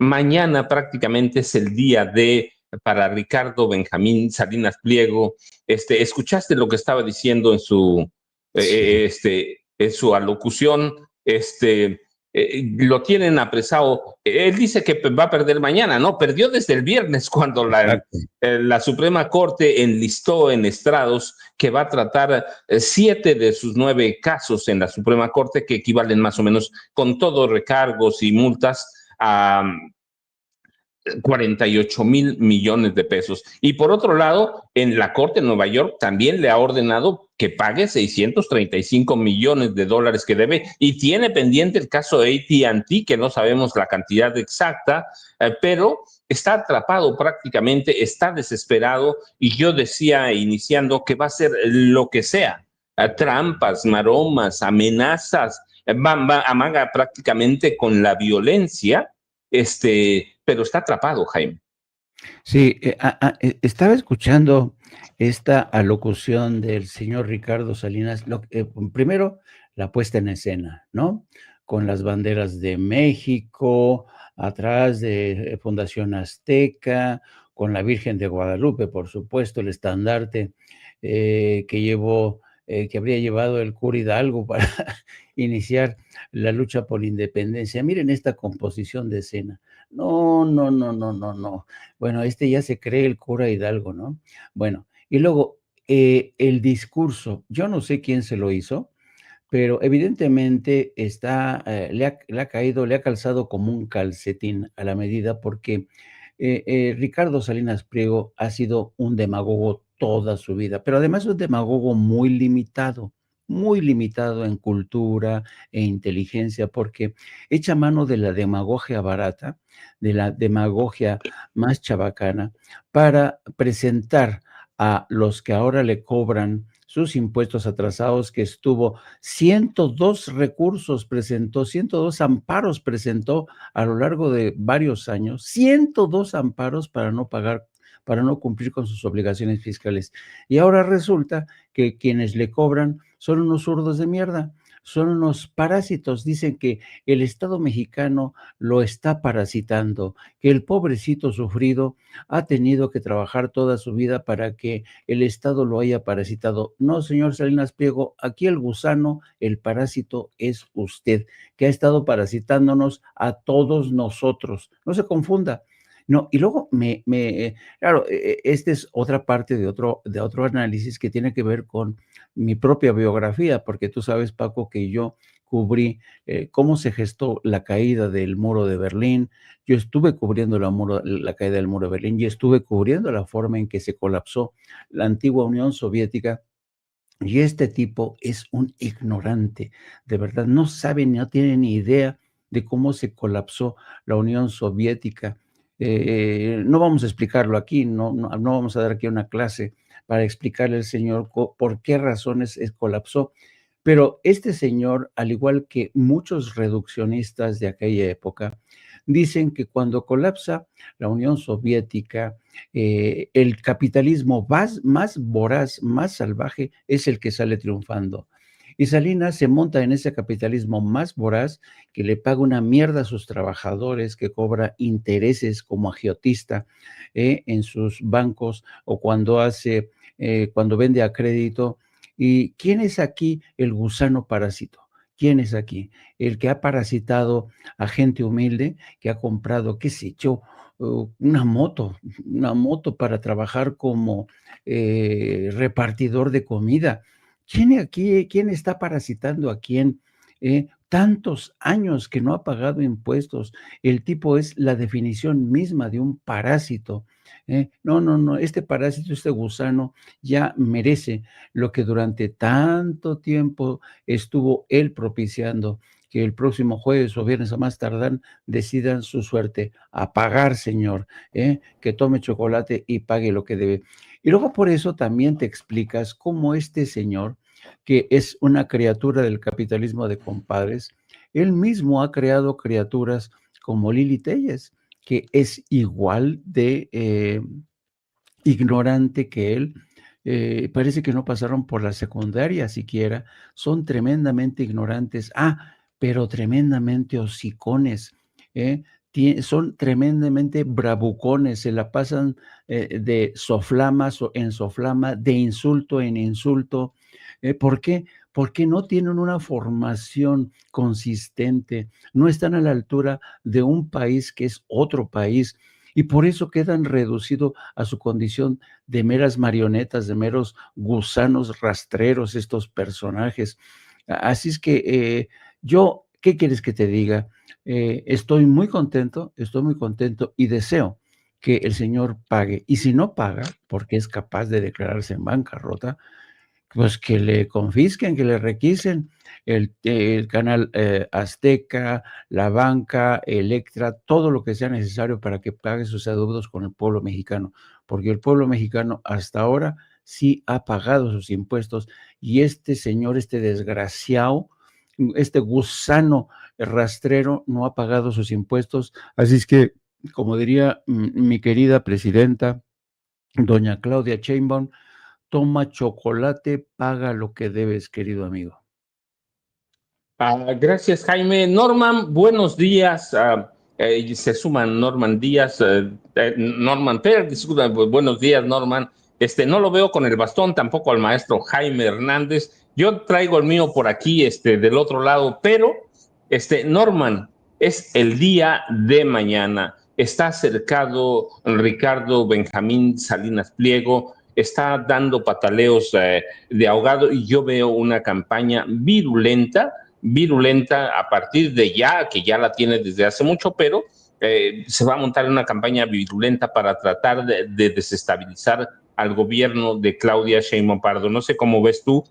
mañana prácticamente es el día para Ricardo Benjamín Salinas Pliego. ¿Escuchaste lo que estaba diciendo Sí. en su alocución? Lo tienen apresado. Él dice que va a perder mañana, ¿no? Perdió desde el viernes cuando Exacto. la Suprema Corte enlistó en estrados que va a tratar 7 de sus 9 casos en la Suprema Corte, que equivalen más o menos con todos recargos y multas a 48,000 millones de pesos. Y por otro lado, en la Corte de Nueva York también le ha ordenado que pague 635 millones de dólares que debe y tiene pendiente el caso AT&T, que no sabemos la cantidad exacta, pero está atrapado prácticamente, está desesperado y yo decía iniciando que va a hacer lo que sea, trampas, maromas, amenazas, amaga prácticamente con la violencia, pero está atrapado, Jaime. Sí, estaba escuchando esta alocución del señor Ricardo Salinas. Primero, la puesta en escena, ¿no? Con las banderas de México, atrás de Fundación Azteca, con la Virgen de Guadalupe, por supuesto, el estandarte que habría llevado el cura Hidalgo para iniciar la lucha por la independencia. Miren esta composición de escena. No, no, no, no, no, no. Bueno, ya se cree el cura Hidalgo, ¿no? Bueno, y luego el discurso, yo no sé quién se lo hizo, pero evidentemente le ha caído, le ha calzado como un calcetín a la medida, porque Ricardo Salinas Pliego ha sido un demagogo toda su vida, pero además un demagogo muy limitado en cultura e inteligencia, porque echa mano de la demagogia barata, de la demagogia más chabacana, para presentar a los que ahora le cobran sus impuestos atrasados, que estuvo 102 recursos presentó, 102 amparos presentó a lo largo de varios años, 102 amparos para no pagar, para no cumplir con sus obligaciones fiscales. Y ahora resulta que quienes le cobran son unos zurdos de mierda, son unos parásitos. Dicen que el Estado mexicano lo está parasitando, que el pobrecito sufrido ha tenido que trabajar toda su vida para que el Estado lo haya parasitado. No, señor Salinas Pliego, aquí el gusano, el parásito es usted, que ha estado parasitándonos a todos nosotros. No se confunda. No, y luego claro, esta es otra parte de otro análisis que tiene que ver con mi propia biografía, porque tú sabes, Paco, que yo cubrí cómo se gestó la caída del muro de Berlín. Yo estuve cubriendo la caída del muro de Berlín y estuve cubriendo la forma en que se colapsó la antigua Unión Soviética. Y este tipo es un ignorante, de verdad, no sabe, no tiene ni idea de cómo se colapsó la Unión Soviética. No vamos a explicarlo aquí, no vamos a dar aquí una clase para explicarle al señor por qué razones colapsó. Pero este señor, al igual que muchos reduccionistas de aquella época, dicen que cuando colapsa la Unión Soviética, el capitalismo más voraz, más salvaje, es el que sale triunfando. Y Salinas se monta en ese capitalismo más voraz, que le paga una mierda a sus trabajadores, que cobra intereses como agiotista en sus bancos, o cuando vende a crédito. ¿Y quién es aquí el gusano parásito? ¿Quién es aquí? El que ha parasitado a gente humilde, que ha comprado, qué sé yo, una moto para trabajar como repartidor de comida. ¿Quién está parasitando a quién? Tantos años que no ha pagado impuestos. El tipo es la definición misma de un parásito. No, no, no, este parásito, este gusano ya merece lo que durante tanto tiempo estuvo él propiciando, que el próximo jueves o viernes a más tardar decidan su suerte. A pagar, señor, que tome chocolate y pague lo que debe. Y luego por eso también te explicas cómo este señor, que es una criatura del capitalismo de compadres, él mismo ha creado criaturas como Lili Telles, que es igual de ignorante que él. Parece que no pasaron por la secundaria siquiera, son tremendamente ignorantes, pero tremendamente hocicones, ¿eh? son tremendamente bravucones, se la pasan de soflama en soflama, de insulto en insulto. ¿Por qué? Porque no tienen una formación consistente, no están a la altura de un país que es otro país, y por eso quedan reducidos a su condición de meras marionetas, de meros gusanos rastreros estos personajes. Así es que yo, ¿qué quieres que te diga? Estoy muy contento y deseo que el señor pague. Y si no paga, porque es capaz de declararse en bancarrota, pues que le confisquen, que le requisen el canal Azteca, la banca, Electra, todo lo que sea necesario para que pague sus adeudos con el pueblo mexicano, porque el pueblo mexicano hasta ahora sí ha pagado sus impuestos y este señor, este desgraciado, este gusano rastrero no ha pagado sus impuestos. Así es que, como diría mi querida presidenta, doña Claudia Sheinbaum, toma chocolate, paga lo que debes, querido amigo. Gracias, Jaime. Norman, buenos días. Se suman Norman Díaz, Norman Pérez, disculpa, buenos días, Norman. No lo veo con el bastón, tampoco al maestro Jaime Hernández. Yo traigo el mío por aquí, del otro lado, pero, Norman, es el día de mañana. Está acercado Ricardo Benjamín Salinas Pliego, está dando pataleos de ahogado y yo veo una campaña virulenta a partir de ya, que ya la tiene desde hace mucho, pero se va a montar una campaña virulenta para tratar de desestabilizar al gobierno de Claudia Sheinbaum Pardo. No sé cómo ves tú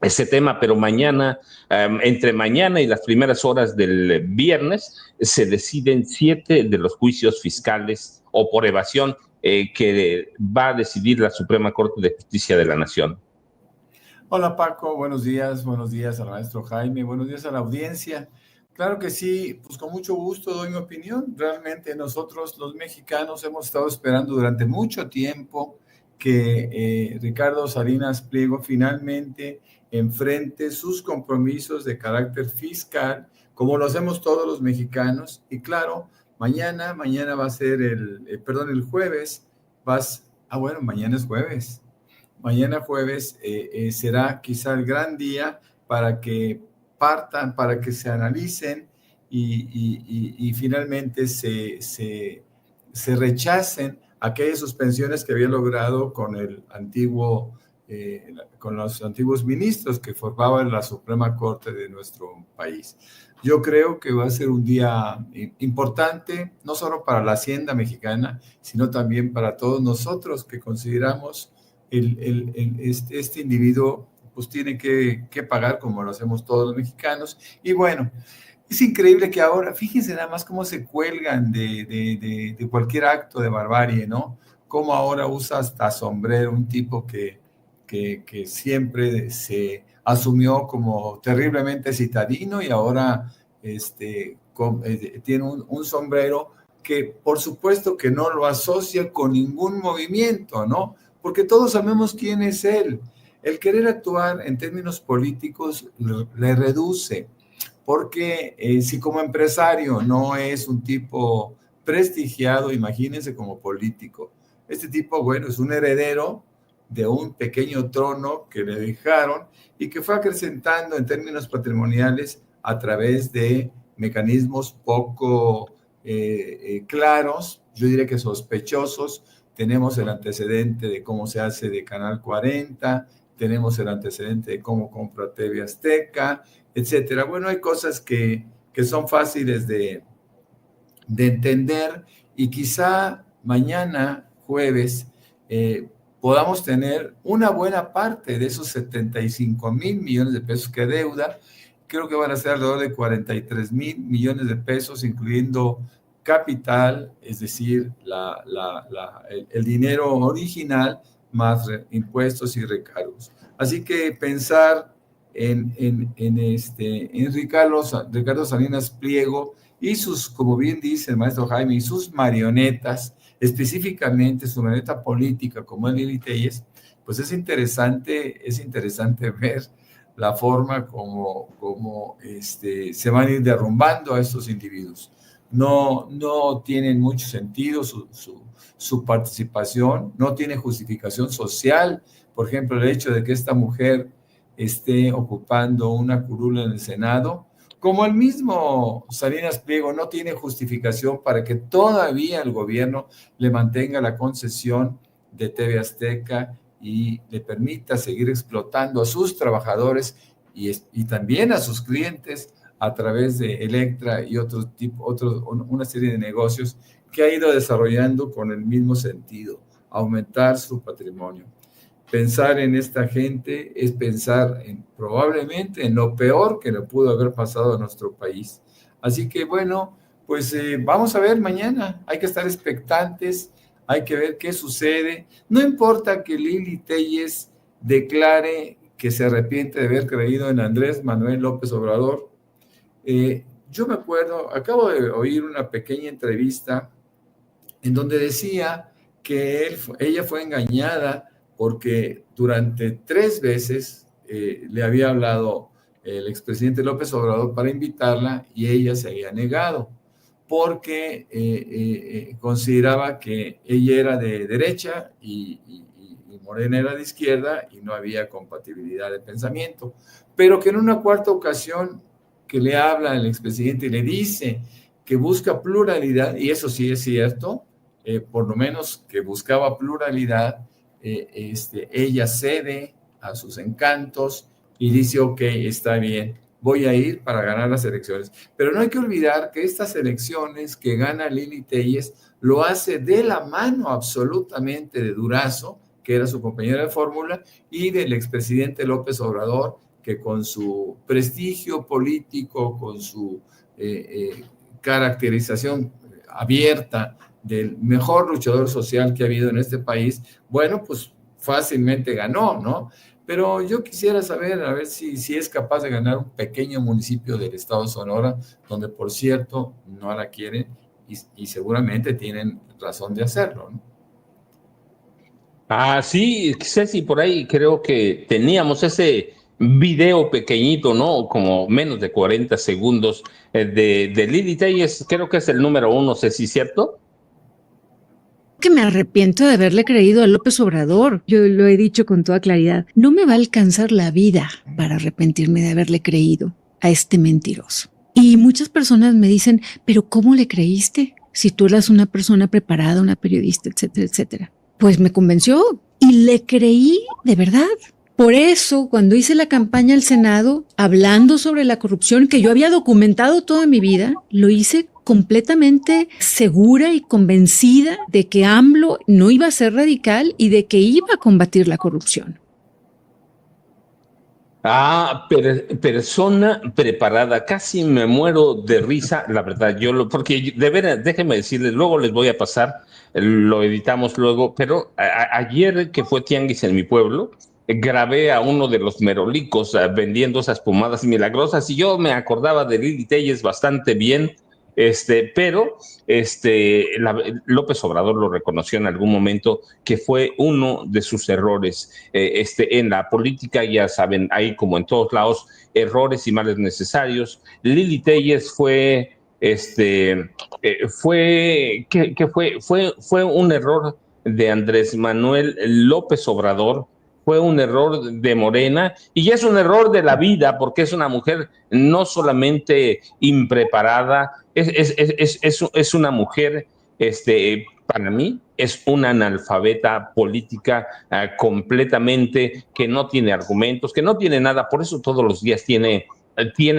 ese tema, pero mañana, entre mañana y las primeras horas del viernes, se deciden 7 de los juicios fiscales o por evasión que va a decidir la Suprema Corte de Justicia de la Nación. Hola Paco, buenos días al maestro Jaime, buenos días a la audiencia. Claro que sí, pues con mucho gusto doy mi opinión. Realmente nosotros los mexicanos hemos estado esperando durante mucho tiempo que Ricardo Salinas Pliego finalmente enfrente sus compromisos de carácter fiscal, como lo hacemos todos los mexicanos. Y claro, mañana va a ser el jueves, mañana es jueves. Mañana jueves será quizá el gran día para que partan, para que se analicen y finalmente se rechacen aquellas suspensiones que había logrado con con los antiguos ministros que formaban la Suprema Corte de nuestro país. Yo creo que va a ser un día importante, no solo para la hacienda mexicana, sino también para todos nosotros que consideramos este individuo pues tiene que pagar como lo hacemos todos los mexicanos. Y bueno, es increíble que ahora, fíjense nada más cómo se cuelgan de cualquier acto de barbarie, ¿no? Cómo ahora usa hasta sombrero un tipo que siempre se asumió como terriblemente citadino y ahora tiene un sombrero que por supuesto que no lo asocia con ningún movimiento, ¿no? Porque todos sabemos quién es él. El querer actuar en términos políticos le reduce, porque si como empresario no es un tipo prestigiado, imagínense como político. Este tipo, bueno, es un heredero de un pequeño trono que le dejaron y que fue acrecentando en términos patrimoniales a través de mecanismos poco claros, yo diría que sospechosos. Tenemos el antecedente de cómo se hace de Canal 40, tenemos el antecedente de cómo compra TV Azteca, etcétera. Bueno, hay cosas que son fáciles de entender y quizá mañana, jueves, podamos tener una buena parte de esos 75,000 millones de pesos que deuda. Creo que van a ser alrededor de 43,000 millones de pesos, incluyendo capital, es decir, el dinero original más impuestos y recargos. Así que pensar en Ricardo Salinas Pliego y sus, como bien dice el maestro Jaime, y sus marionetas, específicamente su marioneta política como es Lili Téllez, pues es interesante ver la forma como se van a ir derrumbando a estos individuos. no tienen mucho sentido su participación, no tiene justificación social. Por ejemplo, el hecho de que esta mujer esté ocupando una curula en el Senado, como el mismo Salinas Pliego, no tiene justificación para que todavía el gobierno le mantenga la concesión de TV Azteca y le permita seguir explotando a sus trabajadores y también a sus clientes a través de Electra y una serie de negocios que ha ido desarrollando con el mismo sentido, aumentar su patrimonio. Pensar en esta gente es pensar probablemente en lo peor que le pudo haber pasado a nuestro país. Así que bueno, pues vamos a ver mañana, hay que estar expectantes, hay que ver qué sucede. No importa que Lili Téllez declare que se arrepiente de haber creído en Andrés Manuel López Obrador. Yo me acuerdo, acabo de oír una pequeña entrevista en donde decía que ella fue engañada porque durante 3 veces le había hablado el expresidente López Obrador para invitarla y ella se había negado porque consideraba que ella era de derecha y Morena era de izquierda y no había compatibilidad de pensamiento, pero que en una cuarta ocasión que le habla el expresidente y le dice que busca pluralidad, y eso sí es cierto, por lo menos que buscaba pluralidad, ella cede a sus encantos y dice, ok, está bien, voy a ir para ganar las elecciones. Pero no hay que olvidar que estas elecciones que gana Lili Téllez lo hace de la mano absolutamente de Durazo, que era su compañera de fórmula, y del expresidente López Obrador, que con su prestigio político, con su caracterización abierta del mejor luchador social que ha habido en este país, bueno, pues fácilmente ganó, ¿no? Pero yo quisiera saber, a ver si es capaz de ganar un pequeño municipio del estado de Sonora, donde, por cierto, no la quieren y seguramente tienen razón de hacerlo, ¿no? Ah, sí, Ceci, por ahí creo que teníamos ese video pequeñito, ¿no? Como menos de 40 segundos de Lili Téllez, creo que es el número 1, Ceci, ¿cierto? Que me arrepiento de haberle creído a López Obrador. Yo lo he dicho con toda claridad. No me va a alcanzar la vida para arrepentirme de haberle creído a este mentiroso. Y muchas personas me dicen, pero ¿cómo le creíste? Si tú eras una persona preparada, una periodista, etcétera, etcétera. Pues me convenció y le creí de verdad. Por eso, cuando hice la campaña al Senado, hablando sobre la corrupción que yo había documentado toda mi vida, lo hice completamente segura y convencida de que AMLO no iba a ser radical y de que iba a combatir la corrupción. Ah, persona preparada, casi me muero de risa, la verdad, porque de veras, déjenme decirles, luego les voy a pasar, lo editamos luego, pero ayer que fue tianguis en mi pueblo, grabé a uno de los merolicos vendiendo esas pomadas milagrosas y yo me acordaba de Lili Téllez bastante bien, pero López Obrador lo reconoció en algún momento que fue uno de sus errores. En la política, ya saben, hay como en todos lados errores y males necesarios. Lili Téllez fue un error de Andrés Manuel López Obrador, fue un error de Morena y es un error de la vida porque es una mujer no solamente impreparada, es una mujer, para mí, es una analfabeta política completamente, que no tiene argumentos, que no tiene nada, por eso todos los días tiene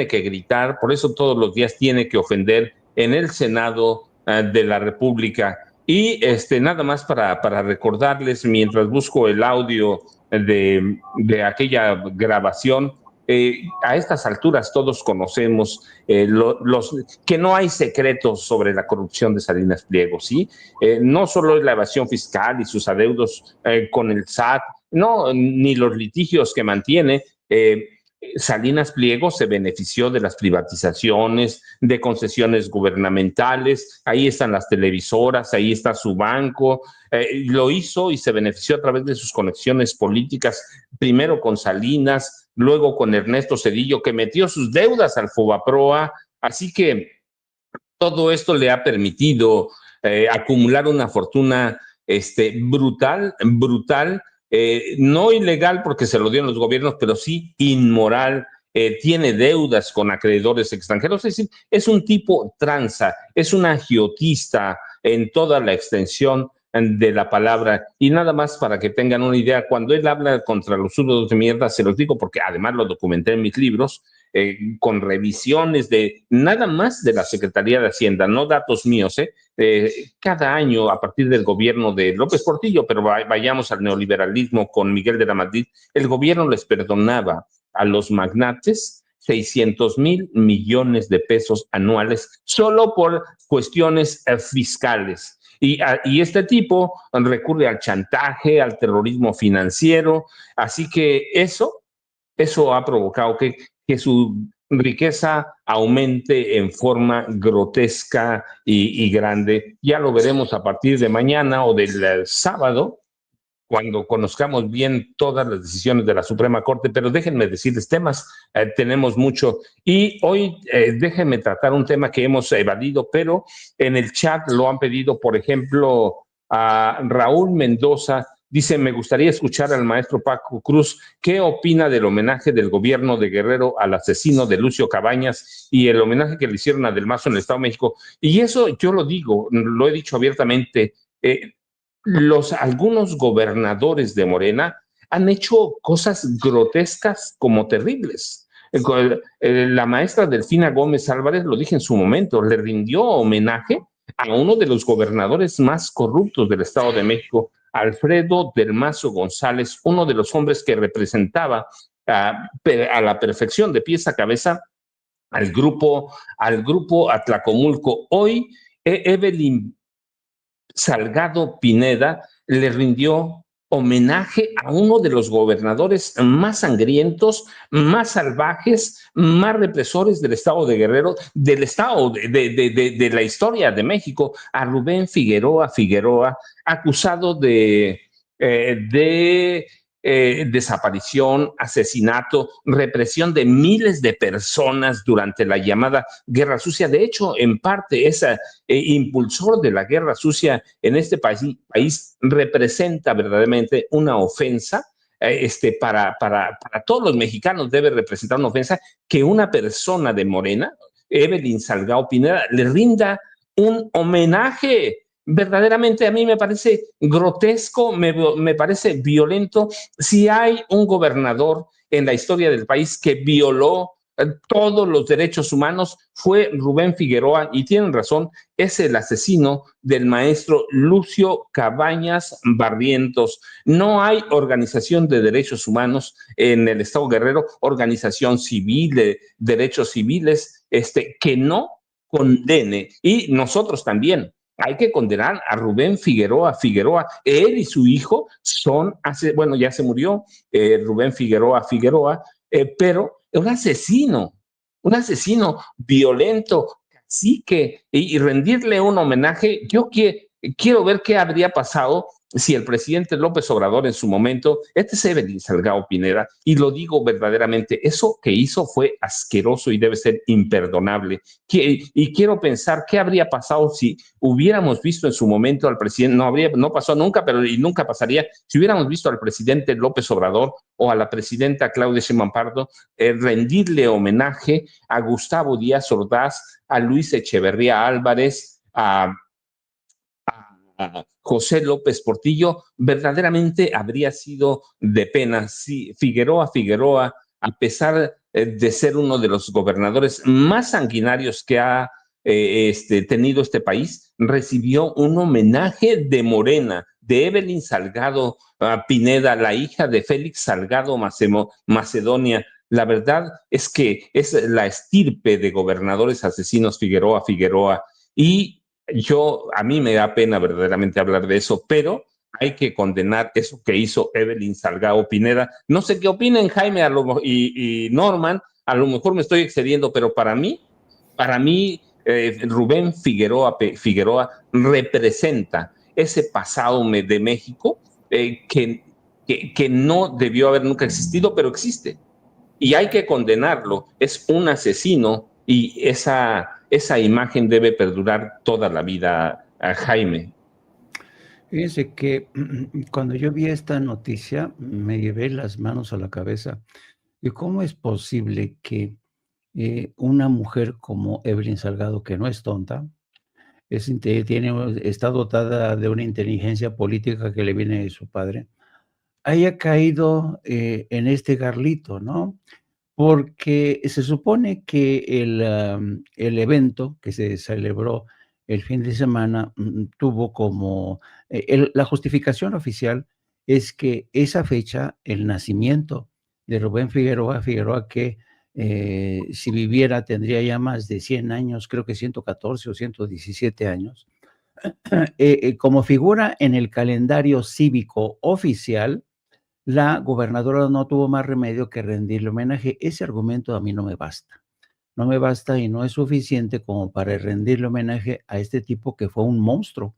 que gritar, por eso todos los días tiene que ofender en el Senado de la República. Y nada más para recordarles, mientras busco el audio de aquella grabación, a estas alturas todos conocemos que no hay secretos sobre la corrupción de Salinas Pliego, ¿sí? No solo es la evasión fiscal y sus adeudos con el SAT, no, ni los litigios que mantiene. Salinas Pliego se benefició de las privatizaciones, de concesiones gubernamentales, ahí están las televisoras, ahí está su banco, lo hizo y se benefició a través de sus conexiones políticas, primero con Salinas, luego con Ernesto Zedillo, que metió sus deudas al Fobaproa, así que Todo esto le ha permitido acumular una fortuna brutal, no ilegal porque se lo dieron los gobiernos, pero sí inmoral. Tiene deudas con acreedores extranjeros, es decir, es un tipo tranza, es un agiotista en toda la extensión de la palabra. Y nada más para que tengan una idea, cuando él habla contra los zurdos de mierda, se los digo porque además lo documenté en mis libros, con revisiones de nada más de la Secretaría de Hacienda, no datos míos, cada año a partir del gobierno de López Portillo, pero vayamos al neoliberalismo con Miguel de la Madrid, el gobierno les perdonaba a los magnates 600,000 millones de pesos anuales solo por cuestiones fiscales. Y este tipo recurre al chantaje, al terrorismo financiero, así que eso ha provocado que su riqueza aumente en forma grotesca y grande. Ya lo veremos a partir de mañana o del sábado, cuando conozcamos bien todas las decisiones de la Suprema Corte, pero déjenme decirles temas, tenemos mucho. Y hoy déjenme tratar un tema que hemos evadido, pero en el chat lo han pedido, por ejemplo, a Raúl Mendoza. Dice, me gustaría escuchar al maestro Paco Cruz, ¿qué opina del homenaje del gobierno de Guerrero al asesino de Lucio Cabañas y el homenaje que le hicieron a Del Mazo en el Estado de México? Y eso yo lo digo, lo he dicho abiertamente, algunos gobernadores de Morena han hecho cosas grotescas como terribles. La maestra Delfina Gómez Álvarez, lo dije en su momento, le rindió homenaje a uno de los gobernadores más corruptos del Estado de México, Alfredo del Mazo González, uno de los hombres que representaba a la perfección, de pies a cabeza, al grupo Atlacomulco. Hoy, Evelyn Salgado Pineda le rindió homenaje a uno de los gobernadores más sangrientos, más salvajes, más represores del estado de Guerrero, del estado de la historia de México, a Rubén Figueroa, acusado de desaparición, asesinato, represión de miles de personas durante la llamada Guerra Sucia. De hecho, en parte, ese impulsor de la Guerra Sucia en este país representa verdaderamente una ofensa. Para todos los mexicanos debe representar una ofensa que una persona de Morena, Evelyn Salgado Pineda, le rinda un homenaje. Verdaderamente a mí me parece grotesco, me parece violento. Si hay un gobernador en la historia del país que violó todos los derechos humanos, fue Rubén Figueroa, y tienen razón, es el asesino del maestro Lucio Cabañas Barrientos. No hay organización de derechos humanos en el Estado Guerrero, organización civil de derechos civiles, que no condene, y nosotros también. Hay que condenar a Rubén Figueroa. Él y su hijo ya se murió Rubén Figueroa, pero un asesino violento, cacique, y rendirle un homenaje. Yo quiero ver qué habría pasado si el presidente López Obrador en su momento, es Evelyn Salgado Pineda, y lo digo verdaderamente, eso que hizo fue asqueroso y debe ser imperdonable. Y quiero pensar qué habría pasado si hubiéramos visto en su momento al presidente, no pasó nunca, pero y nunca pasaría, si hubiéramos visto al presidente López Obrador o a la presidenta Claudia Sheinbaum Pardo rendirle homenaje a Gustavo Díaz Ordaz, a Luis Echeverría Álvarez, a José López Portillo. Verdaderamente habría sido de pena. Si Figueroa, a pesar de ser uno de los gobernadores más sanguinarios que ha tenido este país, recibió un homenaje de Morena, de Evelyn Salgado Pineda, la hija de Félix Salgado Macedonia. La verdad es que es la estirpe de gobernadores asesinos Figueroa, y a mí me da pena verdaderamente hablar de eso, pero hay que condenar eso que hizo Evelyn Salgado Pineda. No sé qué opinen Jaime y Norman, a lo mejor me estoy excediendo, pero para mí, Rubén Figueroa representa ese pasado de México que no debió haber nunca existido, pero existe. Y hay que condenarlo. Es un asesino, y esa imagen debe perdurar toda la vida, a Jaime. Fíjense que cuando yo vi esta noticia me llevé las manos a la cabeza. ¿Y cómo es posible que una mujer como Evelyn Salgado, que no es tonta, está dotada de una inteligencia política que le viene de su padre, haya caído en este garlito, ¿no? Porque se supone que el evento que se celebró el fin de semana tuvo como, la justificación oficial es que esa fecha, el nacimiento de Rubén Figueroa, que si viviera tendría ya más de 100 años, creo que 114 o 117 años, como figura en el calendario cívico oficial, la gobernadora no tuvo más remedio que rendirle homenaje. Ese argumento a mí no me basta. No me basta y no es suficiente como para rendirle homenaje a este tipo que fue un monstruo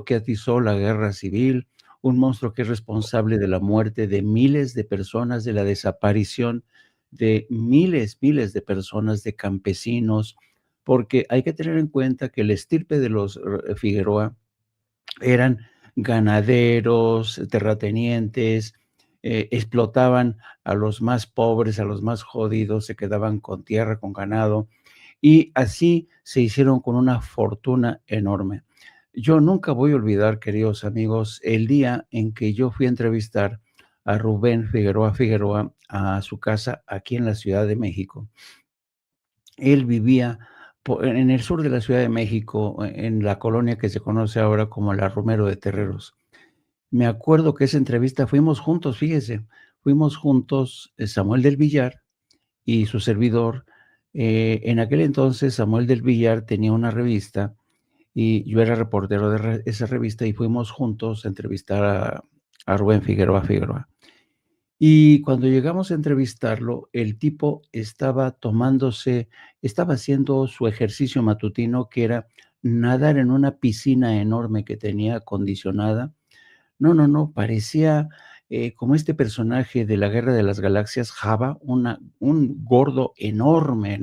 que atizó la guerra civil, un monstruo que es responsable de la muerte de miles de personas, de la desaparición de miles de personas, de campesinos, porque hay que tener en cuenta que el estirpe de los Figueroa eran ganaderos, terratenientes, explotaban a los más pobres, a los más jodidos, se quedaban con tierra, con ganado, y así se hicieron con una fortuna enorme. Yo nunca voy a olvidar, queridos amigos, el día en que yo fui a entrevistar a Rubén Figueroa a su casa aquí en la Ciudad de México. Él vivía en el sur de la Ciudad de México, en la colonia que se conoce ahora como la Romero de Terreros. Me acuerdo que esa entrevista fuimos juntos, fíjese, fuimos juntos Samuel del Villar y su servidor. En aquel entonces Samuel del Villar tenía una revista y yo era reportero de esa revista y fuimos juntos a entrevistar a Rubén Figueroa. Y cuando llegamos a entrevistarlo, el tipo estaba haciendo su ejercicio matutino, que era nadar en una piscina enorme que tenía acondicionada. No, parecía como este personaje de la Guerra de las Galaxias, Jabba, un gordo enorme.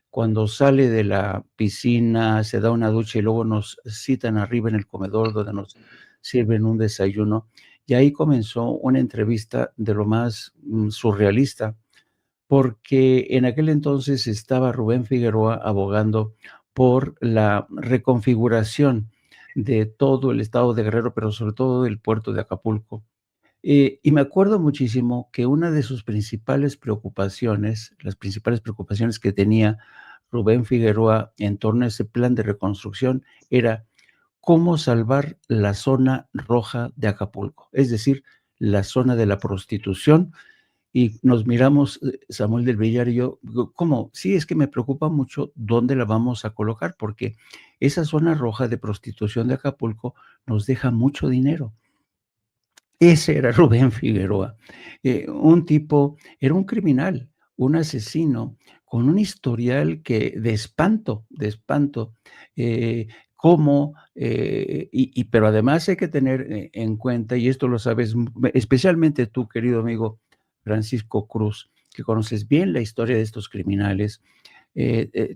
Cuando sale de la piscina, se da una ducha y luego nos citan arriba en el comedor donde nos sirven un desayuno. Y ahí comenzó una entrevista de lo más surrealista, porque en aquel entonces estaba Rubén Figueroa abogando por la reconfiguración de todo el estado de Guerrero, pero sobre todo del puerto de Acapulco. Y me acuerdo muchísimo que una de sus principales preocupaciones, las principales preocupaciones que tenía Rubén Figueroa en torno a ese plan de reconstrucción era cómo salvar la zona roja de Acapulco, es decir, la zona de la prostitución. Y nos miramos, Samuel del Villar y yo, ¿cómo? Sí, es que me preocupa mucho dónde la vamos a colocar, porque esa zona roja de prostitución de Acapulco nos deja mucho dinero. Ese era Rubén Figueroa, un tipo, era un criminal, un asesino, con un historial de espanto, pero además hay que tener en cuenta, y esto lo sabes, especialmente tú, querido amigo Francisco Cruz, que conoces bien la historia de estos criminales.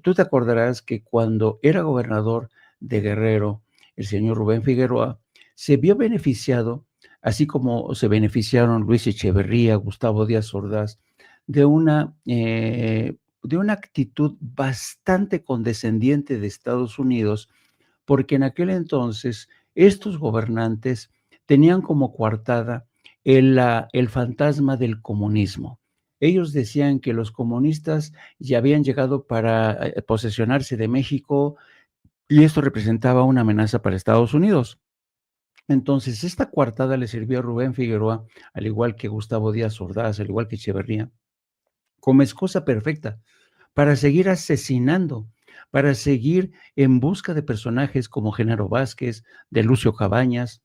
Tú te acordarás que cuando era gobernador de Guerrero, el señor Rubén Figueroa se vio beneficiado, así como se beneficiaron Luis Echeverría, Gustavo Díaz Ordaz, de una actitud bastante condescendiente de Estados Unidos, porque en aquel entonces estos gobernantes tenían como coartada el fantasma del comunismo. Ellos decían que los comunistas ya habían llegado para posesionarse de México y esto representaba una amenaza para Estados Unidos. Entonces, esta coartada le sirvió a Rubén Figueroa, al igual que Gustavo Díaz Ordaz, al igual que Echeverría, como excusa perfecta para seguir asesinando, para seguir en busca de personajes como Genaro Vázquez, de Lucio Cabañas,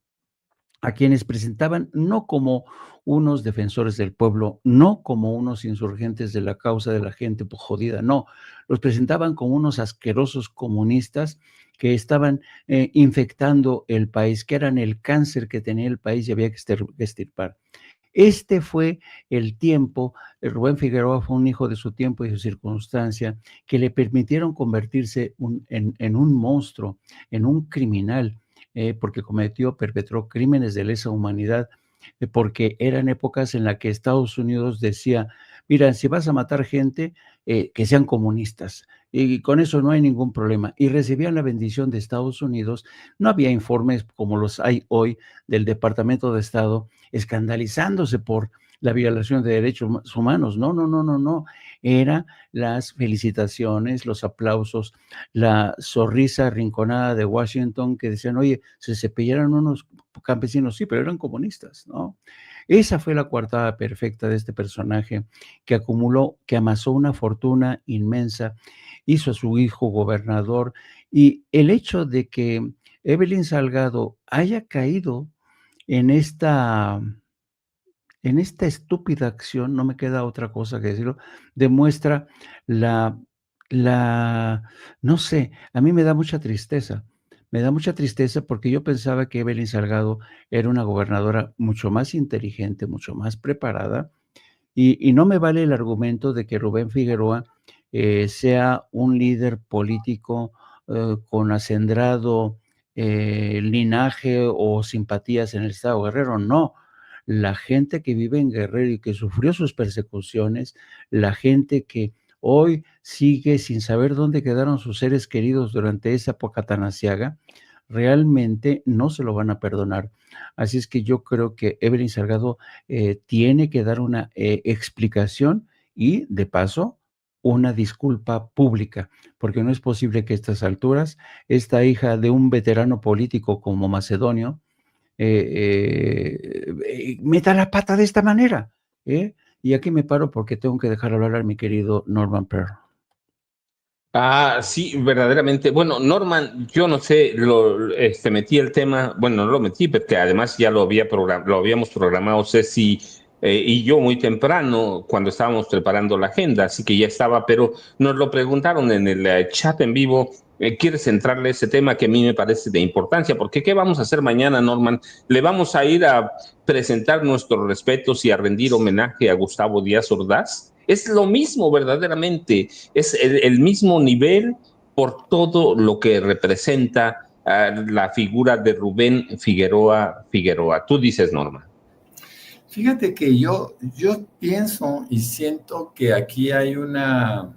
a quienes presentaban no como unos defensores del pueblo, no como unos insurgentes de la causa de la gente jodida, no, los presentaban como unos asquerosos comunistas que estaban infectando el país, que eran el cáncer que tenía el país y había que extirpar. Este fue el tiempo. Rubén Figueroa fue un hijo de su tiempo y de su circunstancia que le permitieron convertirse en un monstruo, en un criminal, porque perpetró crímenes de lesa humanidad, porque eran épocas en las que Estados Unidos decía, mira, si vas a matar gente, que sean comunistas, y con eso no hay ningún problema. Y recibían la bendición de Estados Unidos. No había informes como los hay hoy del Departamento de Estado escandalizándose por la violación de derechos humanos. No, no, no, no, no. Era las felicitaciones, los aplausos, la sonrisa arrinconada de Washington que decían, oye, se cepillaron unos campesinos, sí, pero eran comunistas, ¿no? Esa fue la coartada perfecta de este personaje que acumuló, que amasó una fortuna inmensa, hizo a su hijo gobernador, y el hecho de que Evelyn Salgado haya caído en esta estúpida acción, no me queda otra cosa que decirlo, demuestra la la no sé, a mí me da mucha tristeza porque yo pensaba que Evelyn Salgado era una gobernadora mucho más inteligente, mucho más preparada, y no me vale el argumento de que Rubén Figueroa, sea un líder político, con acendrado, linaje o simpatías en el estado de Guerrero, no. La gente que vive en Guerrero y que sufrió sus persecuciones, la gente que hoy sigue sin saber dónde quedaron sus seres queridos durante esa época tan aciaga, realmente no se lo van a perdonar. Así es que yo creo que Evelyn Salgado tiene que dar una explicación y, de paso, una disculpa pública, porque no es posible que a estas alturas esta hija de un veterano político como Macedonio meta la pata de esta manera. Y aquí me paro porque tengo que dejar hablar a mi querido Norman Pearl. Sí, verdaderamente. Bueno, Norman, yo no sé, metí el tema, bueno, no lo metí, porque además ya lo habíamos programado Ceci y yo muy temprano cuando estábamos preparando la agenda, así que ya estaba, pero nos lo preguntaron en el chat en vivo. ¿Quieres centrarle ese tema que a mí me parece de importancia? Porque ¿qué vamos a hacer mañana, Norman? ¿Le vamos a ir a presentar nuestros respetos y a rendir homenaje a Gustavo Díaz Ordaz? Es lo mismo verdaderamente, es el mismo nivel por todo lo que representa la figura de Rubén Figueroa Figueroa. Tú dices, Norma. Fíjate que yo pienso y siento que aquí hay una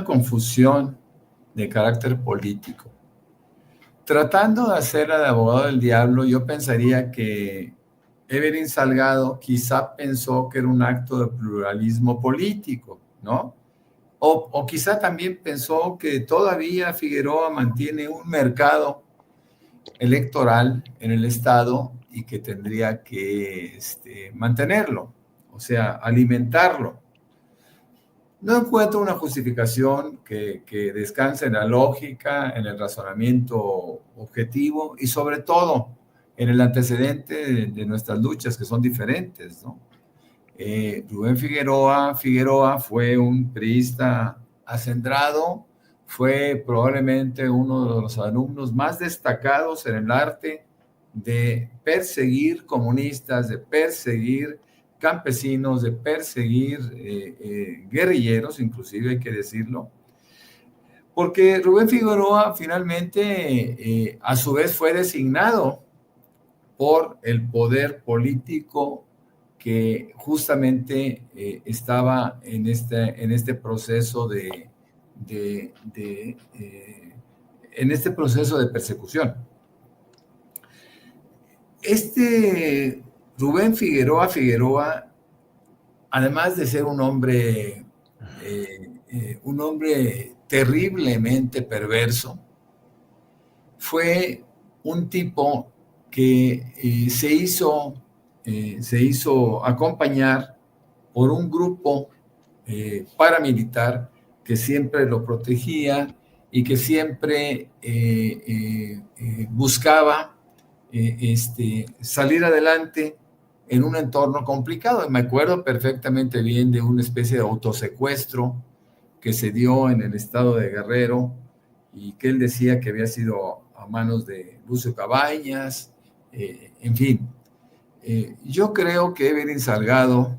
confusión de carácter político. Tratando de hacer de abogado del diablo, yo pensaría que Evelyn Salgado quizá pensó que era un acto de pluralismo político, ¿no? O quizá también pensó que todavía Figueroa mantiene un mercado electoral en el Estado y que tendría que mantenerlo, o sea, alimentarlo. No encuentro una justificación que descanse en la lógica, en el razonamiento objetivo y sobre todo en el antecedente de nuestras luchas que son diferentes, ¿no? Rubén Figueroa fue un priista acendrado, fue probablemente uno de los alumnos más destacados en el arte de perseguir comunistas, de perseguir campesinos, de perseguir guerrilleros, inclusive hay que decirlo, porque Rubén Figueroa finalmente a su vez fue designado por el poder político que justamente estaba en este proceso en este proceso de persecución. Rubén Figueroa, además de ser un hombre terriblemente perverso, fue un tipo que se hizo acompañar por un grupo paramilitar que siempre lo protegía y que siempre buscaba salir adelante en un entorno complicado. Me acuerdo perfectamente bien de una especie de autosecuestro que se dio en el estado de Guerrero y que él decía que había sido a manos de Lucio Cabañas, en fin. Yo creo que Evelyn Salgado,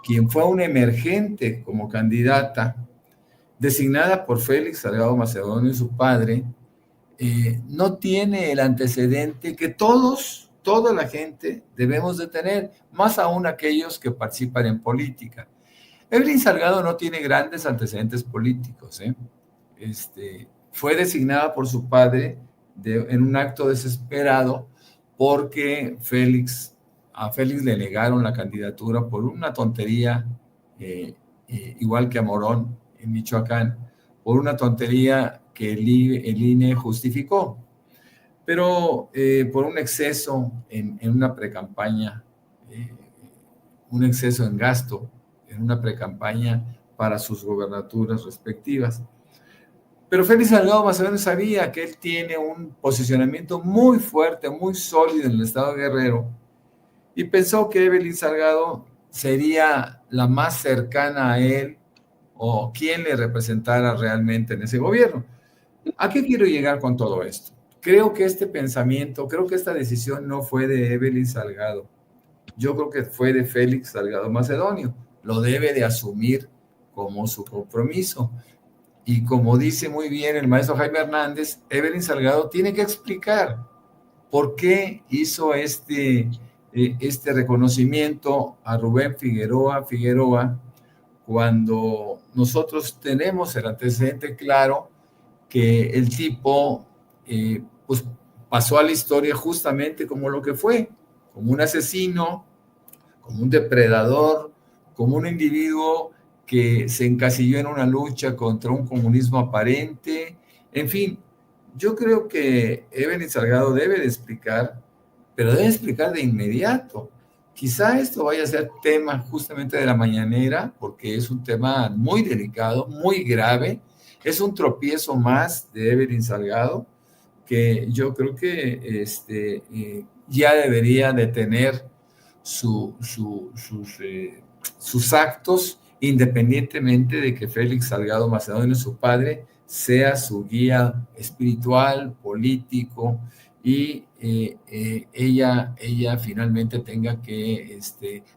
quien fue un emergente como candidata, designada por Félix Salgado Macedonio y su padre, no tiene el antecedente que toda la gente debemos de tener, más aún aquellos que participan en política. Evelyn Salgado no tiene grandes antecedentes políticos, fue designada por su padre en un acto desesperado porque a Félix le negaron la candidatura por una tontería, igual que a Morón en Michoacán, por una tontería que el INE justificó, pero por un exceso en una precampaña, un exceso en gasto en una precampaña para sus gobernaturas respectivas. Pero Félix Salgado Macedonio sabía que él tiene un posicionamiento muy fuerte, muy sólido en el estado de Guerrero, y pensó que Evelyn Salgado sería la más cercana a él o quien le representara realmente en ese gobierno. ¿A qué quiero llegar con todo esto? Creo que este pensamiento, creo que esta decisión no fue de Evelyn Salgado. Yo creo que fue de Félix Salgado Macedonio. Lo debe de asumir como su compromiso. Y como dice muy bien el maestro Jaime Hernández, Evelyn Salgado tiene que explicar por qué hizo este reconocimiento a Rubén Figueroa cuando nosotros tenemos el antecedente claro que el tipo pues pasó a la historia justamente como lo que fue, como un asesino, como un depredador, como un individuo que se encasilló en una lucha contra un comunismo aparente. En fin, yo creo que Evelyn Salgado debe de explicar, pero debe explicar de inmediato. Quizá esto vaya a ser tema justamente de la mañanera, porque es un tema muy delicado, muy grave. Es un tropiezo más de Evelyn Salgado, que yo creo que ya debería de tener sus actos, independientemente de que Félix Salgado Macedonio, su padre, sea su guía espiritual, político, y ella finalmente tenga que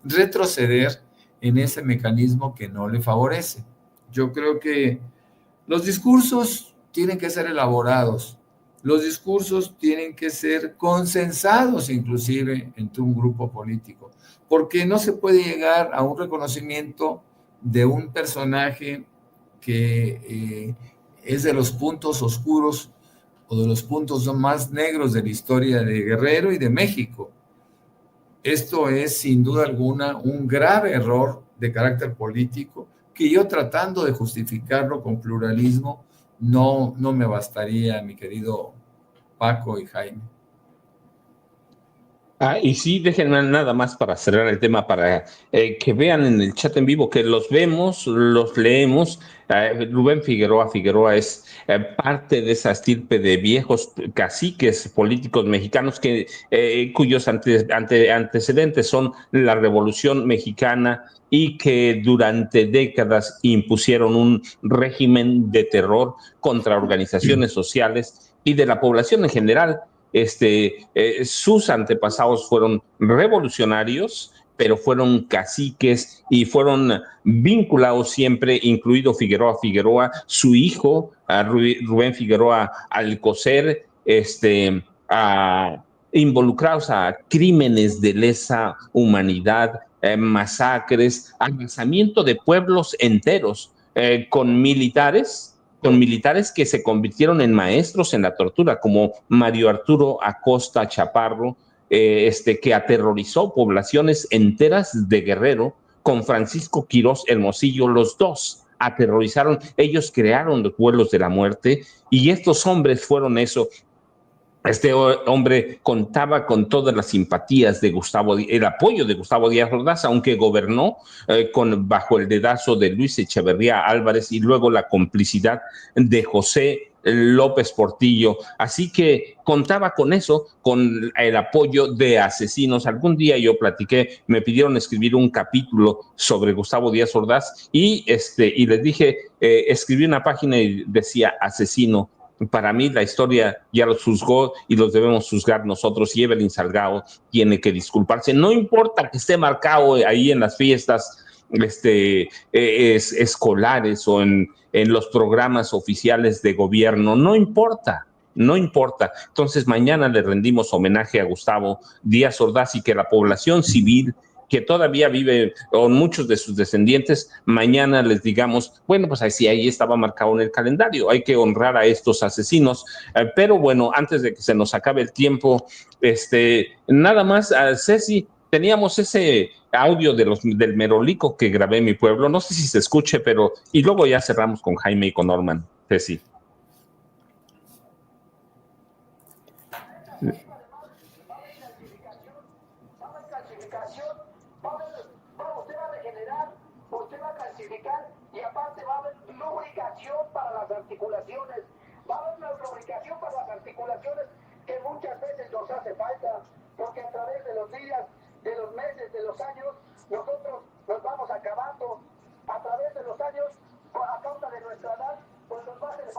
retroceder en ese mecanismo que no le favorece. Yo creo que los discursos tienen que ser elaborados, los discursos tienen que ser consensados inclusive entre un grupo político, porque no se puede llegar a un reconocimiento de un personaje que es de los puntos oscuros o de los puntos más negros de la historia de Guerrero y de México. Esto es sin duda alguna un grave error de carácter político que yo, tratando de justificarlo con pluralismo, no me bastaría, mi querido Paco y Jaime. Y sí, déjenme nada más para cerrar el tema, para que vean en el chat en vivo, que los vemos, los leemos. Rubén Figueroa es parte de esa estirpe de viejos caciques políticos mexicanos cuyos antecedentes son la Revolución Mexicana y que durante décadas impusieron un régimen de terror contra organizaciones sociales y de la población en general. Sus antepasados fueron revolucionarios, pero fueron caciques y fueron vinculados siempre, incluido Figueroa, su hijo, Rubén Figueroa Alcocer, involucrados a crímenes de lesa humanidad, masacres, alzamiento de pueblos enteros, con militares que se convirtieron en maestros en la tortura, como Mario Arturo Acosta Chaparro, que aterrorizó poblaciones enteras de Guerrero, con Francisco Quirós Hermosillo. Los dos aterrorizaron, ellos crearon los vuelos de la muerte, y estos hombres fueron eso. Este hombre contaba con todas las simpatías de el apoyo de Gustavo Díaz Ordaz, aunque gobernó bajo el dedazo de Luis Echeverría Álvarez y luego la complicidad de José López Portillo. Así que contaba con eso, con el apoyo de asesinos. Algún día yo me pidieron escribir un capítulo sobre Gustavo Díaz Ordaz y les dije, escribí una página y decía asesino Para mí la historia ya los juzgó y los debemos juzgar nosotros, y Evelyn Salgado tiene que disculparse. No importa que esté marcado ahí en las fiestas escolares o en los programas oficiales de gobierno, no importa. No importa. Entonces, mañana le rendimos homenaje a Gustavo Díaz Ordaz, y que la población civil que todavía vive, o muchos de sus descendientes, mañana les digamos, bueno, pues así ahí estaba marcado en el calendario, hay que honrar a estos asesinos. Pero bueno, antes de que se nos acabe el tiempo, nada más, Ceci, teníamos ese audio del Merolico que grabé en mi pueblo, no sé si se escuche, pero, y luego ya cerramos con Jaime y con Norman, Ceci. Y aparte va a haber lubricación para las articulaciones, va a haber una lubricación para las articulaciones que muchas veces nos hace falta, porque a través de los días, de los meses, de los años, nosotros nos vamos acabando. A través de los años, a causa de nuestra edad, pues nos va a hacer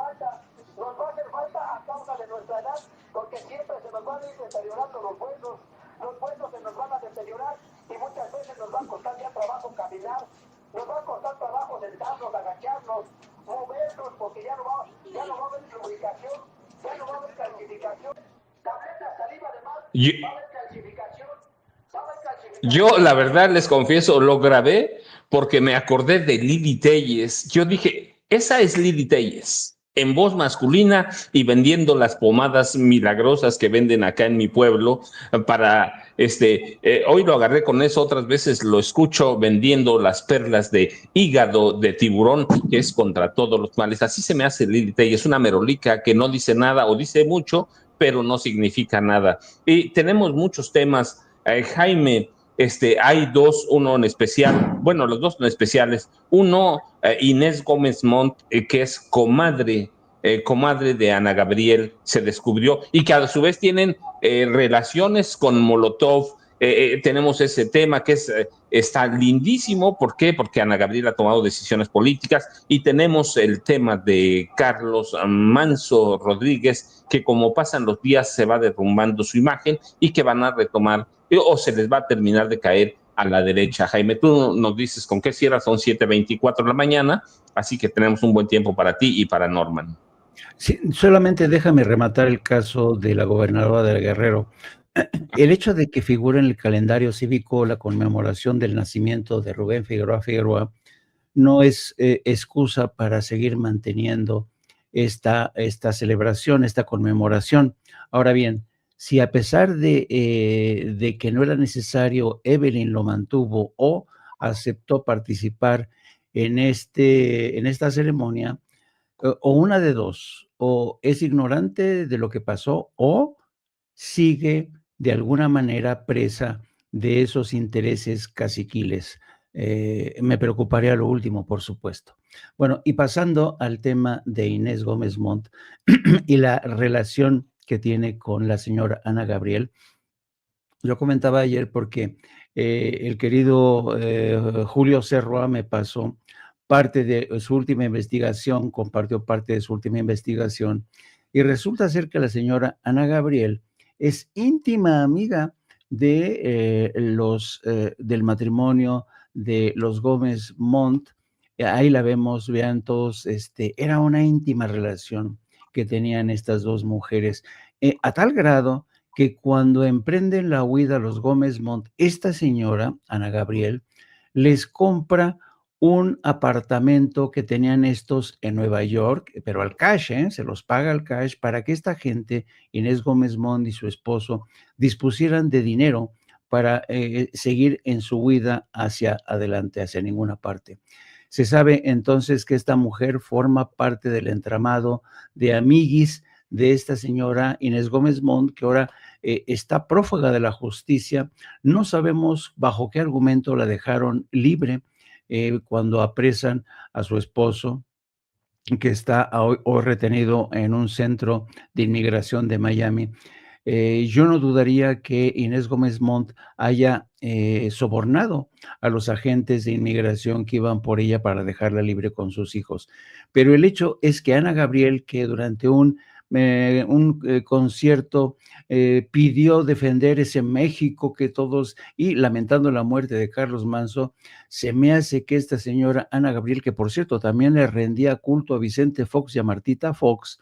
falta a causa de nuestra edad, porque siempre se nos van a ir deteriorando los huesos se nos van a deteriorar, y muchas veces nos va a costar ya trabajo caminar. Nos va a costar trabajo sentarnos, agacharnos, movernos, porque ya no va a haber lubricación, ya no va a haber calcificación. Tableta, saliva de mar, va a haber calcificación. Yo, la verdad, les confieso, lo grabé porque me acordé de Lili Telles. Yo dije, esa es Lili Telles, en voz masculina y vendiendo las pomadas milagrosas que venden acá en mi pueblo para, hoy lo agarré con eso, otras veces lo escucho vendiendo las perlas de hígado de tiburón, que es contra todos los males. Así se me hace Lili Telles, una merolica que no dice nada o dice mucho, pero no significa nada. Y tenemos muchos temas. Jaime, hay dos, uno en especial, bueno, los dos son especiales. Uno, Inés Gómez Montt, que es comadre de Ana Gabriel, se descubrió, y que a su vez tienen relaciones con Molotov. Tenemos ese tema que está lindísimo. ¿Por qué? Porque Ana Gabriel ha tomado decisiones políticas. Y tenemos el tema de Carlos Manso Rodríguez, que como pasan los días se va derrumbando su imagen y que van a retomar o se les va a terminar de caer a la derecha. Jaime, tú nos dices con qué cierras, son 7:24 de la mañana, así que tenemos un buen tiempo para ti y para Norman. Sí, solamente déjame rematar el caso de la gobernadora de Guerrero. El hecho de que figure en el calendario cívico la conmemoración del nacimiento de Rubén Figueroa Figueroa no es excusa para seguir manteniendo esta celebración, esta conmemoración. Ahora bien, si a pesar de que no era necesario, Evelyn lo mantuvo o aceptó participar en esta ceremonia, o una de dos, o es ignorante de lo que pasó o sigue de alguna manera presa de esos intereses caciquiles. Me preocuparía lo último, por supuesto. Bueno, y pasando al tema de Inés Gómez Montt y la relación que tiene con la señora Ana Gabriel, yo comentaba ayer porque el querido Julio Serroa me pasó parte de su última investigación, compartió parte de su última investigación, y resulta ser que la señora Ana Gabriel es íntima amiga de del matrimonio de los Gómez Montt. Ahí la vemos, vean todos, era una íntima relación que tenían estas dos mujeres, a tal grado que cuando emprenden la huida los Gómez Montt, esta señora, Ana Gabriel, les compra un apartamento que tenían estos en Nueva York, pero al cash, se los paga al cash, para que esta gente, Inés Gómez Montt y su esposo, dispusieran de dinero para seguir en su huida hacia adelante, hacia ninguna parte. Se sabe entonces que esta mujer forma parte del entramado de amiguis de esta señora Inés Gómez Montt, que ahora está prófuga de la justicia. No sabemos bajo qué argumento la dejaron libre cuando apresan a su esposo, que está hoy retenido en un centro de inmigración de Miami. Yo no dudaría que Inés Gómez Montt haya sobornado a los agentes de inmigración que iban por ella para dejarla libre con sus hijos. Pero el hecho es que Ana Gabriel, que durante un concierto pidió defender ese México que todos, y lamentando la muerte de Carlos Manso, se me hace que esta señora Ana Gabriel, que por cierto también le rendía culto a Vicente Fox y a Martita Fox,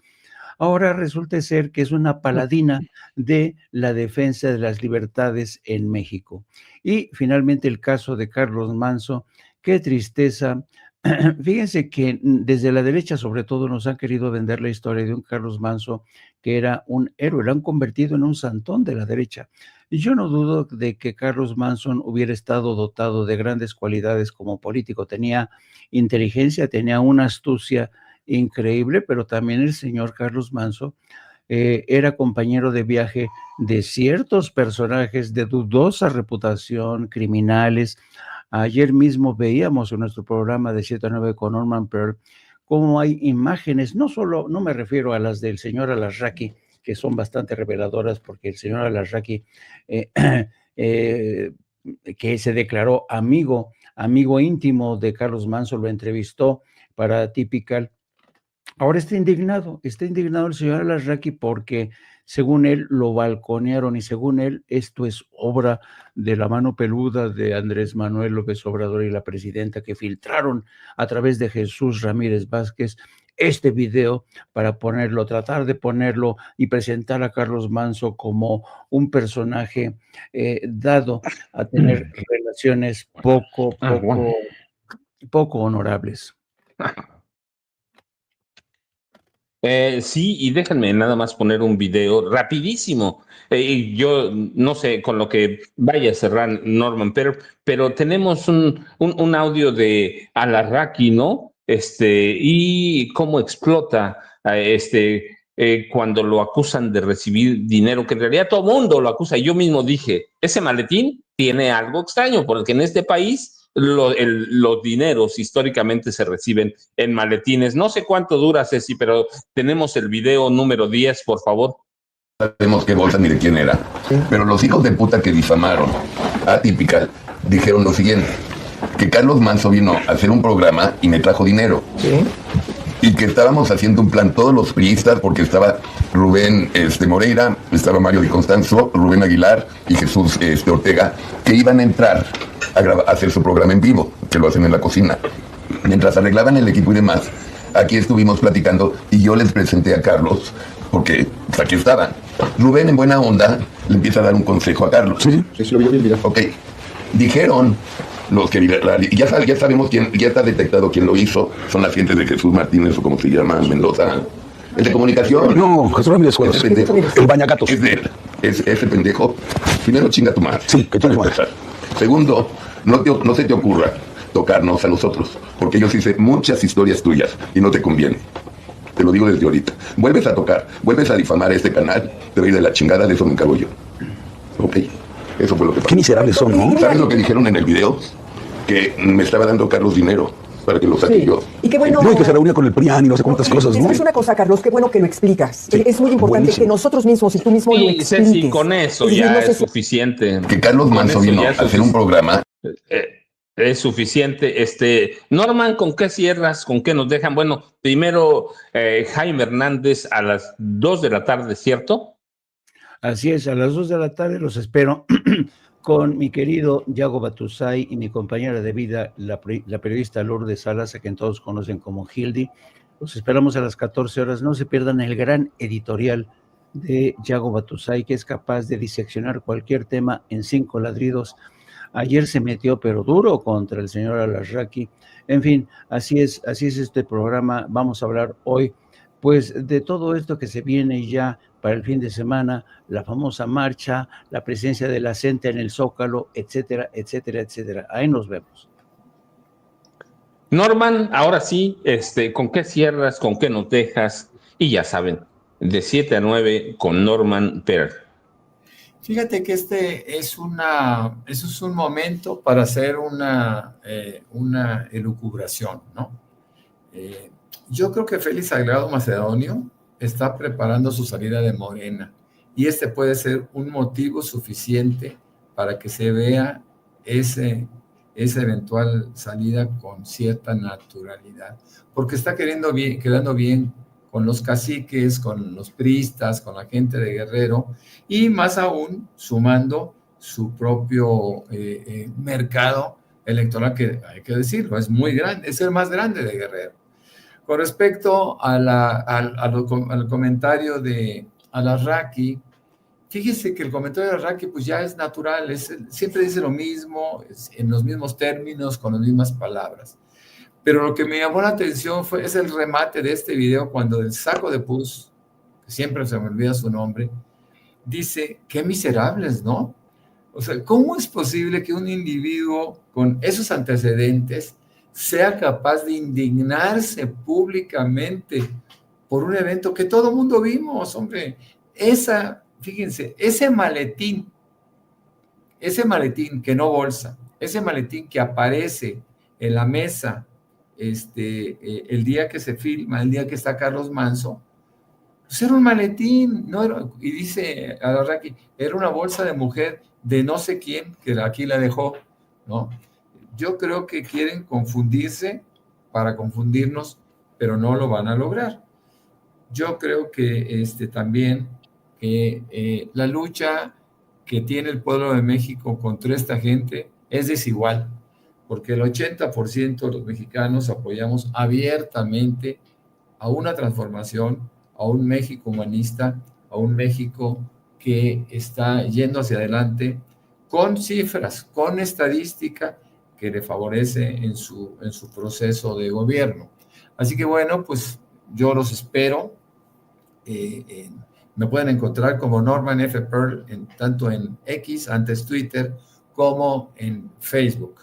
ahora resulta ser que es una paladina de la defensa de las libertades en México. Y finalmente el caso de Carlos Manso, qué tristeza. Fíjense que desde la derecha sobre todo nos han querido vender la historia de un Carlos Manso que era un héroe, lo han convertido en un santón de la derecha. Y yo no dudo de que Carlos Manson hubiera estado dotado de grandes cualidades como político, tenía inteligencia, tenía una astucia increíble, pero también el señor Carlos Manso era compañero de viaje de ciertos personajes de dudosa reputación, criminales. Ayer mismo veíamos en nuestro programa de 7 a 9 con Norman Pearl cómo hay imágenes, no me refiero a las del señor Alasraqui, que son bastante reveladoras, porque el señor Alasraqui, que se declaró amigo íntimo de Carlos Manso, lo entrevistó para Typical. Ahora está indignado el señor Alasraqui porque según él lo balconearon y según él esto es obra de la mano peluda de Andrés Manuel López Obrador y la presidenta, que filtraron a través de Jesús Ramírez Vázquez este video para tratar de ponerlo y presentar a Carlos Manso como un personaje dado a tener relaciones poco honorables. Sí, y déjenme nada más poner un video rapidísimo. Yo no sé con lo que vaya a cerrar Norman, pero tenemos un audio de Alarraqui, ¿no? Y cómo explota cuando lo acusan de recibir dinero, que en realidad todo el mundo lo acusa. Yo mismo dije, ese maletín tiene algo extraño, porque en este país los dineros históricamente se reciben en maletines. No sé cuánto dura, Ceci, pero tenemos el video número 10, por favor. No sabemos qué bolsa ni de quién era, pero los hijos de puta que difamaron a Typical dijeron lo siguiente, que Carlos Manso vino a hacer un programa y me trajo dinero. ¿Sí? Y que estábamos haciendo un plan todos los priistas, porque estaba Rubén Moreira, estaba Mario Di Constanzo, Rubén Aguilar y Jesús Ortega, que iban a entrar a hacer su programa en vivo, que lo hacen en la cocina. Mientras arreglaban el equipo y demás, aquí estuvimos platicando y yo les presenté a Carlos, porque pues, aquí estaban. Rubén, en buena onda, le empieza a dar un consejo a Carlos. Sí, lo vi bien, mira. Ok. Dijeron los que ya sabemos quién, ya está detectado quién lo hizo, son las gentes de Jesús Martínez, o como se llama, Mendoza. El de comunicación. No, Jesús Ramírez Juárez. El bañagatos. Es de él. Ese pendejo. Primero chinga tu madre. Sí, que tú eres madre. Segundo, no se te ocurra tocarnos a nosotros, porque yo sí sé muchas historias tuyas y no te conviene. Te lo digo desde ahorita. Vuelves a tocar, vuelves a difamar este canal, te voy a ir de la chingada, de eso me encargo yo. Ok, eso fue lo que pasó. Qué miserables son, ¿no? ¿Sabes lo que dijeron en el video? Que me estaba dando Carlos dinero para que lo saque yo. Y qué bueno. No, y que se reunía con el PRIAN y no sé cuántas cosas, ¿no? Es una cosa, Carlos, qué bueno que lo explicas. Sí. Es muy importante que nosotros mismos y tú mismo lo expliques. Sí, con eso ya es suficiente. Que Carlos Manso vino a hacer un programa. Es suficiente. Norman, ¿con qué cierras? ¿Con qué nos dejan? Bueno, primero Jaime Hernández a las 2 de la tarde, ¿cierto? Así es, a las 2 de la tarde los espero con mi querido Yago Batusay y mi compañera de vida, la periodista Lourdes Salas, a quien todos conocen como Hildy. Los esperamos a las 14 horas. No se pierdan el gran editorial de Yago Batusay, que es capaz de diseccionar cualquier tema en 5 ladridos. Ayer se metió, pero duro, contra el señor Alasraqui. En fin, así es este programa. Vamos a hablar hoy, pues, de todo esto que se viene ya para el fin de semana, la famosa marcha, la presencia de la CENTE en el Zócalo, etcétera, etcétera, etcétera. Ahí nos vemos. Norman, ahora sí, ¿con qué cierras? ¿Con qué nos dejas? Y ya saben, de 7 a 9 con Norman Pearl. Fíjate que es un momento para hacer una elucubración, ¿no? Yo creo que Félix Salgado Macedonio está preparando su salida de Morena y este puede ser un motivo suficiente para que se vea esa eventual salida con cierta naturalidad, porque está quedando bien con los caciques, con los priistas, con la gente de Guerrero, y más aún sumando su propio mercado electoral, que hay que decirlo, es muy grande, es el más grande de Guerrero. Con respecto al comentario de Alarraqui, fíjese que el comentario de Alarraqui pues ya es natural, siempre dice lo mismo, en los mismos términos, con las mismas palabras. Pero lo que me llamó la atención es el remate de este video, cuando el saco de pus, que siempre se me olvida su nombre, dice, qué miserables, ¿no? O sea, ¿cómo es posible que un individuo con esos antecedentes sea capaz de indignarse públicamente por un evento que todo el mundo vimos, hombre? Fíjense, ese maletín que no bolsa, ese maletín que aparece en la mesa el día que se filma, el día que está Carlos Manso, pues era un maletín, no era, y dice Alarraqui, era una bolsa de mujer de no sé quién, que aquí la dejó, ¿no? Yo creo que quieren confundirse para confundirnos, pero no lo van a lograr. Yo creo que también que la lucha que tiene el pueblo de México contra esta gente es desigual, porque el 80% de los mexicanos apoyamos abiertamente a una transformación, a un México humanista, a un México que está yendo hacia adelante con cifras, con estadística que le favorece en su proceso de gobierno. Así que bueno, pues yo los espero. Me pueden encontrar como Norman F. Pearl, tanto en X, antes Twitter, como en Facebook,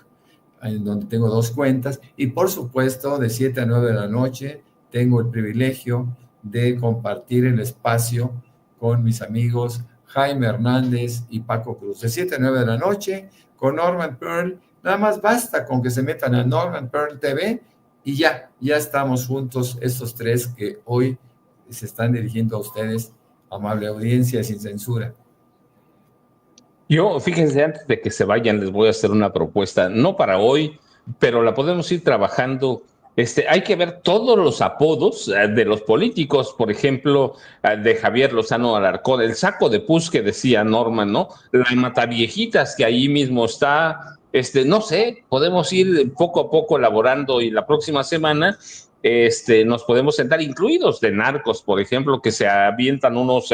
en donde tengo 2 cuentas. Y por supuesto, de 7 a 9 de la noche, tengo el privilegio de compartir el espacio con mis amigos Jaime Hernández y Paco Cruz. De 7 a 9 de la noche, con Norman Pearl. Nada más basta con que se metan a Norman Pearl TV y ya estamos juntos, estos 3 que hoy se están dirigiendo a ustedes, amable audiencia, sin censura. Yo, fíjense, antes de que se vayan, les voy a hacer una propuesta, no para hoy, pero la podemos ir trabajando. Hay que ver todos los apodos de los políticos, por ejemplo, de Javier Lozano Alarcón, el saco de pus que decía Norman, ¿no? La mataviejitas que ahí mismo está, no sé, podemos ir poco a poco elaborando, y la próxima semana nos podemos sentar, incluidos de narcos, por ejemplo, que se avientan unos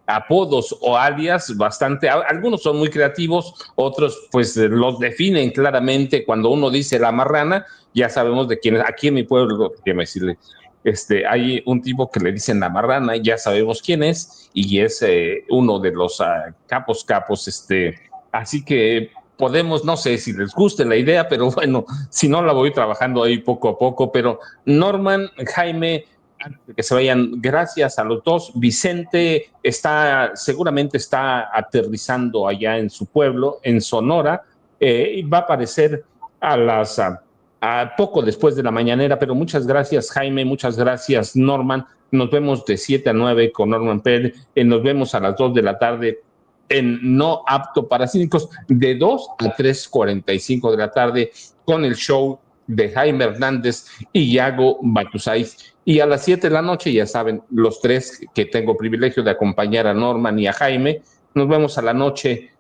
apodos o alias bastante, algunos son muy creativos, otros pues los definen claramente. Cuando uno dice la marrana, ya sabemos de quién es. Aquí en mi pueblo, déjame decirle, hay un tipo que le dicen la marrana, ya sabemos quién es, y es uno de los capos, así que podemos, no sé si les guste la idea, pero bueno, si no, la voy trabajando ahí poco a poco. Pero Norman, Jaime, antes de que se vayan, gracias a los dos. Vicente seguramente está aterrizando allá en su pueblo, en Sonora, y va a aparecer a poco después de la mañanera. Pero muchas gracias, Jaime, muchas gracias, Norman. Nos vemos de 7 a 9 con Norman Pérez, nos vemos a las 2 de la tarde en No Apto para Cínicos, de 2 a 3:45 de la tarde, con el show de Jaime Hernández y Yago Batusaiz. Y a las 7 de la noche, ya saben, los 3 que tengo privilegio de acompañar a Norman y a Jaime, nos vemos a la noche.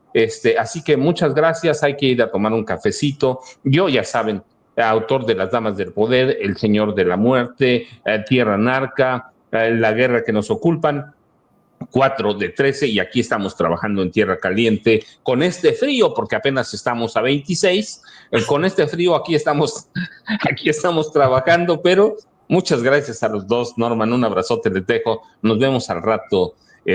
Así que muchas gracias. Hay que ir a tomar un cafecito. Yo, ya saben, autor de Las Damas del Poder, El Señor de la Muerte, Tierra Narca, La Guerra que nos ocupan, 4 de 13, y aquí estamos trabajando en Tierra Caliente con este frío, porque apenas estamos a 26, con este frío aquí estamos trabajando. Pero muchas gracias a los dos. Norman, un abrazote, les dejo, nos vemos al rato a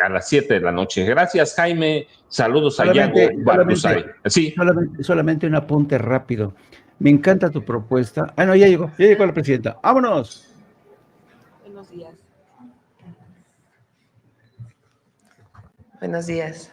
las 7 de la noche. Gracias, Jaime, saludos a Yago Batusaiz. Sí. Solamente un apunte rápido, me encanta tu propuesta. No, ya llegó la presidenta, vámonos. Buenos días. Buenos días.